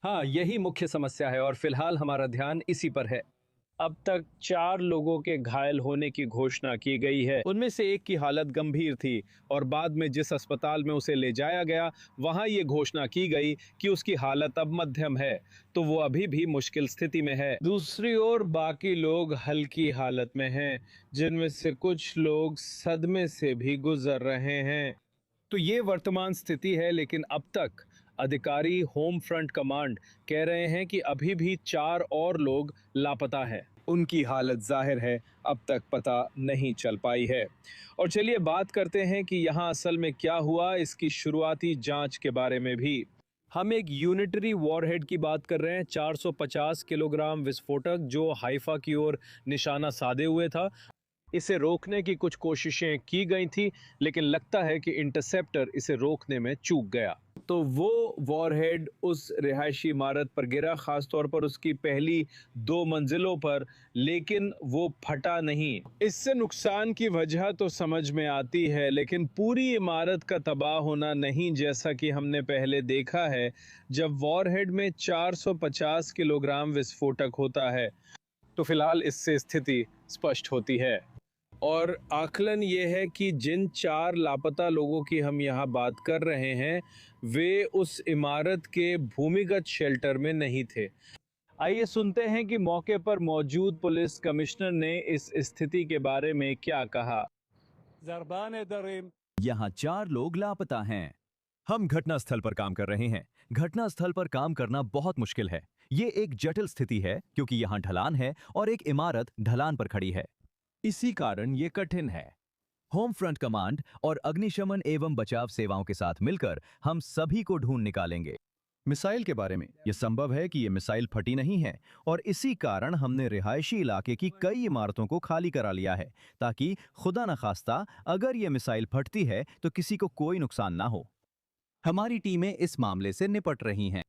हाँ, यही मुख्य समस्या है और फिलहाल हमारा ध्यान इसी पर है। अब तक 4 लोगों के घायल होने की घोषणा की गई है। उनमें से एक की हालत गंभीर थी और बाद में जिस अस्पताल में उसे ले जाया गया, वहां ये घोषणा की गई कि उसकी हालत अब मध्यम है, तो वो अभी भी मुश्किल स्थिति में है। दूसरी ओर बाकी लोग हल्की हालत में हैं, जिनमें से कुछ लोग सदमे से भी गुजर रहे हैं। तो ये वर्तमान स्थिति है, लेकिन अब तक अधिकारी होम फ्रंट कमांड कह रहे हैं कि अभी भी 4 और लोग लापता हैं। उनकी हालत जाहिर है अब तक पता नहीं चल पाई है। और चलिए बात करते हैं कि यहाँ असल में क्या हुआ, इसकी शुरुआती जांच के बारे में भी। हम एक यूनिटरी वॉरहेड की बात कर रहे हैं, 450 किलोग्राम विस्फोटक जो हाइफा की ओर निशाना साधे हुए था। इसे रोकने की कुछ कोशिशें की गई थी, लेकिन लगता है कि इंटरसेप्टर इसे रोकने में चूक गया। तो वो वॉरहेड उस रिहायशी इमारत पर गिरा, खासतौर पर उसकी पहली 2 मंजिलों पर, लेकिन वो फटा नहीं। इससे नुकसान की वजह तो समझ में आती है, लेकिन पूरी इमारत का तबाह होना नहीं, जैसा कि हमने पहले देखा है जब वॉरहेड में 450 किलोग्राम विस्फोटक होता है। तो फिलहाल इससे स्थिति स्पष्ट होती है। और आकलन ये है कि जिन 4 लापता लोगों की हम यहाँ बात कर रहे हैं, वे उस इमारत के भूमिगत शेल्टर में नहीं थे। आइए सुनते हैं कि मौके पर मौजूद पुलिस कमिश्नर ने इस स्थिति के बारे में क्या कहा। यहाँ 4 लोग लापता हैं। हम घटनास्थल पर काम कर रहे हैं। घटनास्थल पर काम करना बहुत मुश्किल है। ये एक जटिल स्थिति है क्योंकि यहाँ ढलान है और एक इमारत ढलान पर खड़ी है। इसी कारण ये कठिन है। होम फ्रंट कमांड और अग्निशमन एवं बचाव सेवाओं के साथ मिलकर हम सभी को ढूंढ निकालेंगे। मिसाइल के बारे में यह संभव है कि ये मिसाइल फटी नहीं है और इसी कारण हमने रिहायशी इलाके की कई इमारतों को खाली करा लिया है, ताकि खुदा न खास्ता अगर ये मिसाइल फटती है तो किसी को कोई नुकसान ना हो। हमारी टीमें इस मामले से निपट रही हैं।